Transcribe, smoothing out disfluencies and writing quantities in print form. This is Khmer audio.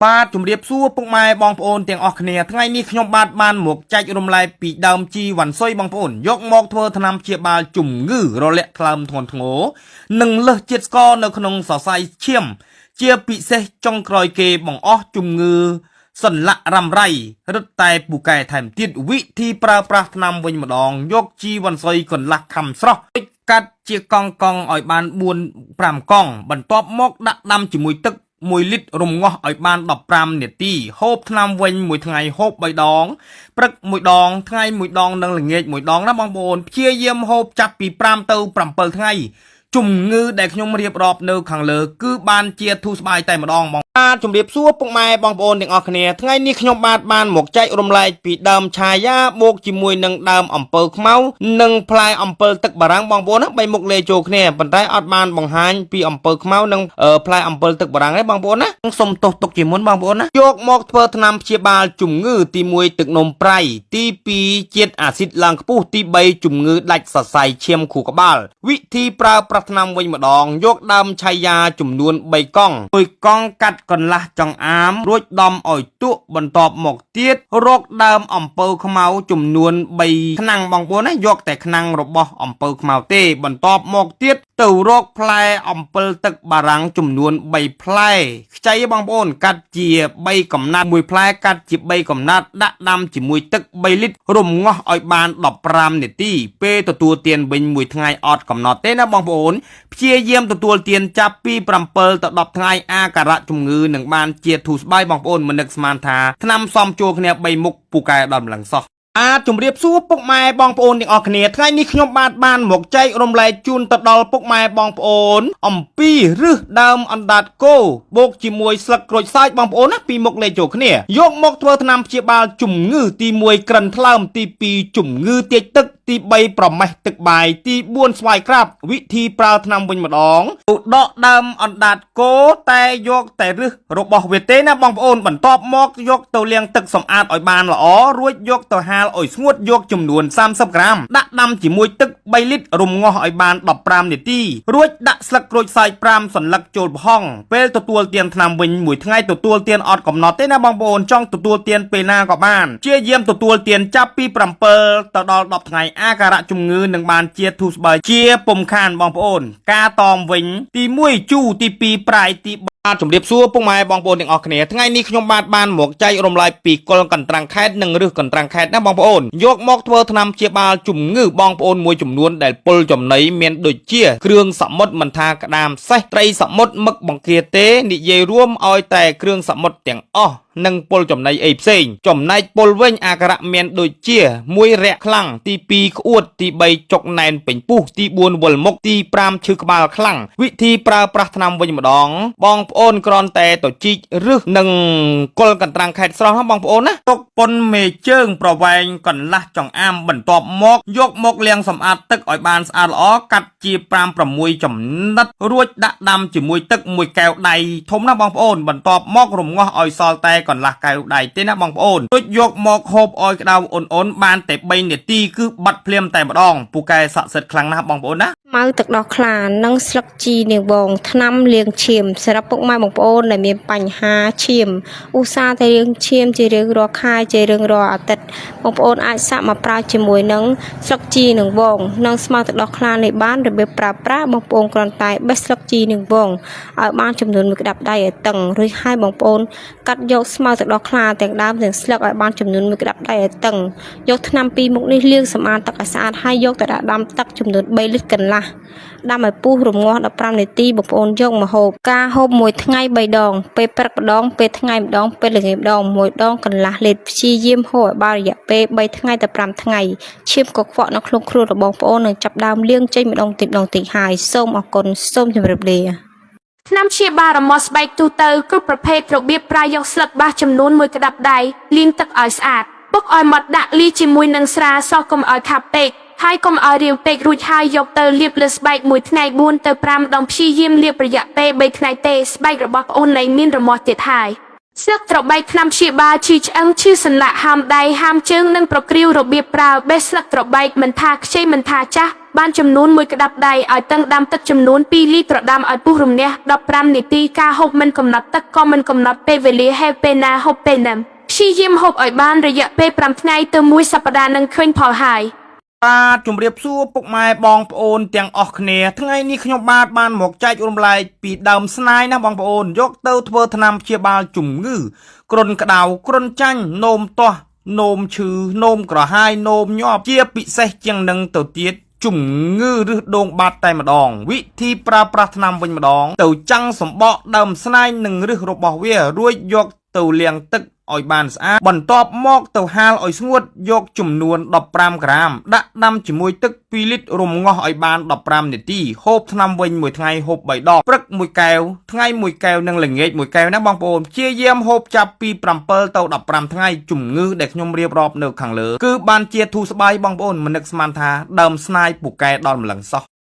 បាទជំរាបសួរពុកម៉ែបងប្អូនទាំងអស់គ្នាថ្ងៃនេះខ្ញុំបានមកចែករំលែកពីដើមជីវ៉ាន់សុយបងប្អូនយកមកធ្វើថ្នាំព្យាបាលជំងឺរលាកថ្លើមធ្ងន់ធ្ងរនិងលើសជាតិស្ករនៅក្នុងសរសៃឈាមជាពិសេសចុងក្រោយគេបង្អស់ជំងឺសន្លាក់រ៉ាំរ៉ៃរឹតតែពូកែថែមទៀតវិធីប្រើប្រាស់ថ្នាំវិញម្ដងយកជីវ៉ាន់សុយកន្លះខំស្រស់កាត់ជាកង់ឲ្យបាន4-5កង់បន្ទាប់មកដាក់ដាំជាមួយទឹក1លីត្ររំងាស់ឲ្យបាន15នាទីហូបថ្នាំវិញមួយថ្ងៃហូប3ដងព្រឹក1ដងថ្ងៃ1ដងនិងល្ងាច1ដងណាបងប្អូនព្យាយាមហូបចាប់ពី5ទៅ7ថ្ងៃជំងឺដែលខ្ញុំរៀបរាប់នៅខាងលើគឺបានជាធូរស្បើយតែម្ដងបងជំរាបសួរពុកម៉ែបងប្អូនទាំងអស់គ្នាថ្ងៃនេះខ្ញុំបានមកចែករំលែកពីដើមឆាយាបូកជាមួយនឹងដើមអំពិលខ្មៅនិងផ្លែអំពិលទឹកបារាំងបងប្អូនណា3មុខលេចូលគ្នាប៉ុន្តែអត់បានបង្ហាញពីអំពិលខ្មៅនិងផ្លែអំពិលទឹកបារាំងទេបងប្អូនណាសូមទោសទុកជាមុនបងប្អូនណាយកមកធ្វើថ្នាំព្យាបាលជំងឺទី1ទឹកនោមប្រៃទី2ជាតិអាស៊ីតឡើងខ្ពស់ទី3ជំងឺដាច់សរសៃឈាមខួរក្បាលវិធីប្រើប្រាស់ថ្នាំវិញម្ដងយកដើមឆាយាចំនួន3កង់1កង់កាត់កន្លះចង្អាមរួចដំឲ្យទក់បន្ទាប់មកទៀតរកដើមអំពៅខ្មៅចំនួន3ខ្នាំងបងប្អូនណាយកតែខ្នាំងរបស់អំពៅខ្មៅទេបន្ទាប់មកទៀតទៅរកផ្លែអំពិលទឹកបារាំងចំនួន3ផ្លែខ្ចីបងប្អូនកាត់ជា3កំណាត់1ផ្លែកាត់ជា3កំណាត់ដាក់ដាំជាមួយទឹក3លីត្ររំងាស់ឲ្យបាន15នាទីពេលទទួលទានវិញមួយថ្ងៃអត់កំណត់ទេណាបងប្អូនព្យាយាមទទួលទានចាប់ពី7ទៅ10ថ្ងៃអាការៈជំងឺនឹងបានជាធូរស្បើយបងប្អូនមិននឹកស្មានថាថ្នាំសមជួរគ្នា3មុខពូកែដល់ម្លឹងសោះជំរាបសួរពុកម៉ែបងប្អូនទាំងអស់គ្នាថ្ងៃនេះខ្ញុំបានមកចែករំលែកជូនទៅដល់ពុកម៉ែបងប្អូនអំពីឫសដើមអណ្ដាតគោបូកជាមួយស្លឹកក្រូចសើចបងប្អូនណាពីរមុខលេខចូលគ្នាយកមកធ្វើថ្នាំព្យាបាលជំងឺទី1ក្រិនថ្លើមទី2ជំងឺទាច់ទឹកទី3ប្រមេះទឹកបាយទី4ស្វាយក្រាបវិធីប្រើថ្នាំវិញម្ដងដកដើមអណ្ដាតគោតែយកតែឫសរបស់វាទេណាបងប្អូនបន្ទាប់មកយកទៅលាងទឹកសម្អាតឲ្យបានល្អរួចយកទៅហាលឲ្យស្ងួតយកចំនួន30ក្រាមដាក់ដាំជាមួយទឹក3លីត្ររំងាស់ឲ្យបាន15នាទីរួចដាក់ស្លឹកក្រូចសើច5សន្លឹកចូលប្រហុងពេលទទួលទានថ្នាំវិញមួយថ្ងៃទទួលទានអត់កំណត់ទេណាបងប្អូនចង់ទទួលទានពេលណាក៏បានព្យាយាមទទួលទានចាប់ពី7ទៅដល់10ថ្ងៃអាការៈជំងឺនឹងបានជាធូរស្បើយជាពុំខានបងប្អូនការតមវិញទី1ជូរទី2ប្រៃទីជំរាបសួរពុកម៉ែបងប្អូនទាំងអស់គ្នាថ្ងៃនេះខ្ញុំបានមកចែករំលែកពីគល់កន្ត្រាំងខេត្តនិងឫសកន្ត្រាំងខេត្តណាបងប្អូនយកមកធ្វើថ្នាំព្យាបាលជំងឺបងប្អូនមួយចំនួនដែលពុលចំណីមានដូចជាគ្រឿងសមុទ្រមិនថាក្តាមសេះត្រីសមុទ្រមឹកបង្គាទេនិយាយរួមឲ្យតែគ្រឿងសមុទ្រទាំងអស់និងពុលចំណីអីផ្សេងចំណែកពុលវិញអាការៈមានដូចជា1រាក់ខ្លាំងទី2ក្អួតទី3ចុកណែនពេញពុះទី4វិលមុខទី5ឈឺក្បាលខ្លាំងវិធីប្រើប្រាស់ថ្នាំវិញម្ដងបងប្អូនគ្រាន់តែទៅជីកឫសនិងគល់កន្ត្រាំងខេត្តស្រស់បងប្អូនណាទុកប៉ុនមេជើងប្រវែងកន្លះចង្អាមបន្ទាប់មកយកមកលាងសម្អាតទឹកឲ្យបានស្អាតល្អកាត់ជា5-6ចំណិតរួចដាក់ដាំជាមួយទឹក1កែវដៃធំណាបងប្អូនបន្ទាប់មករំងាស់ឲ្យសល់តែកន្លះកែវដៃទេណាបងប្អូនរួចយកមកហូបឲ្យក្តៅអ៊ុនៗបានតែ3នាទីគឺបាត់ភ្លាមតែម្ដងពូកែស័ក្តិសិទ្ធិខ្លាំងណាស់បងប្អូនណាម៉ៅទឹកដោះខ្លានិងស្លឹកជីនាងបងថ្នាំលាងឈាមសម្រាប់ពុកម៉ែបងប្អូនដែលមានបញ្ហាឈាមឧស្សាហ៍តែលាងឈាមជារៀងរាល់ខែជារៀងរាល់អាទិត្យបងប្អូនអាចសាកមកប្រើជាមួយនឹងស្លឹកជីនាងបងនិងស្មៅទឹកដោះខ្លានេះបានរបៀបប្រើប្រាស់បងប្អូនគ្រាន់តែបេះស្លឹកជីនាងបងឲ្យបានចំនួន1ក្តាប់ដៃឲ្យតឹងរួចហើយបងប្អូនកាត់យកស្មៅទឹកដោះខ្លាទាំងដើមទាំងស្លឹកឲ្យបានចំនួន1ក្តាប់ដៃឲ្យតឹងយកថ្នាំពីរមុខនេះលាងសម្អាតទឹកឲ្យស្អាតហើយយកទៅដាក់ដាំទឹកចំនួន3លីត្រកន្លះដាំឲ្យពុះរងាស់15នាទីបងប្អូនយកមកហូបការហូបមួយថ្ងៃ3ដងពេលព្រឹកម្ដងពេលថ្ងៃម្ដងពេលល្ងាចម្ដងមួយដងកន្លះលីត្រព្យាយាមហូបឲ្យបានរយៈពេល3ថ្ងៃទៅ5ថ្ងៃឈាមកខ្វក់នៅក្នុងខ្លួនរបស់បងប្អូននឹងចាប់ដើមលាងចេញម្ដងតិចហើយសូមអរគុណសូមជម្រាបលាថ្នាំព្យាបាលរមាស់ស្បែកទូទៅគ្រប់ប្រភេទរបៀបប្រើយកស្លឹកបាសចំនួន1ក្តាប់ដៃលាងទឹកឲ្យស្អាតបុកឲ្យម៉ត់ដាក់លាយជាមួយនឹងស្រាសោះកុំឲ្យខាប់ពេកហើយកុំឲ្យរាវពេករួចហើយយកទៅលាបលើស្បែកមួយថ្ងៃ4ទៅ5ដងព្យាយាមលាបរយៈពេល3ថ្ងៃទេស្បែករបស់ប្អូនលែងមានរមាស់ទៀតហើយស្លឹកត្របែកថ្នាំព្យាបាលឈឺឆ្អឹងឈឺសន្លាក់ហាមដៃហាមជើងនិងប្រគ្រីវរបៀបប្រើបេះស្លឹកត្របែកមិនថាខ្ចីមិនថាចាស់ បានចំនួន1ក្តាប់ដៃឲ្យតឹងដាំទឹកចំនួន2លីត្រដាំឲ្យពុះរំងាស់15នាទីការហូបមិនកំណត់ទឹកក៏មិនកំណត់ពេលវេលាហេតុពេលណាហូបពេលណាព្យាយាមហូបឲ្យបានរយៈពេល5ថ្ងៃទៅ1សប្តាហ៍នឹងឃើញផលហើយ បាទជំរាបសួរពុកម៉ែបងប្អូនទាំងអស់គ្នាថ្ងៃនេះខ្ញុំបាទបានមកចែករំលែកពីដើមស្នាយណាបងប្អូនយកទៅធ្វើថ្នាំព្យាបាលជំងឺគ្រុនក្តៅគ្រុនចាញ់នោមទាស់នោមឈឺនោមក្រហាយនោមញាប់ជាពិសេសជាងនឹងទៅទៀតជំងឺរឹសដងបាត់តែម្ដងវិធីប្រើប្រាស់ថ្នាំវិញម្ដងទៅចាំងសម្បកដើមស្នាយនិងរឹសរបស់វារួចយកទៅលាងទឹកឲ្យបានស្អាតបន្ទាប់មកទៅហាលឲ្យស្ងួតយកចំនួន15ក្រាមដាក់ដាំជាមួយទឹក2លីត្ររំងាស់ឲ្យបាន15នាទីហូបថ្នាំវិញមួយថ្ងៃហូប3ដងព្រឹក1កែវថ្ងៃ1កែវនិងល្ងាច1កែវណាបងប្អូនព្យាយាមហូបចាប់ពី7ទៅ15ថ្ងៃជំងឺដែលខ្ញុំរៀបរាប់នៅខាងលើគឺបានជាធូរស្បើយបងប្អូនមិននឹកស្មានថាដើមស្នាយពូកែដល់ម្លឹងសោះ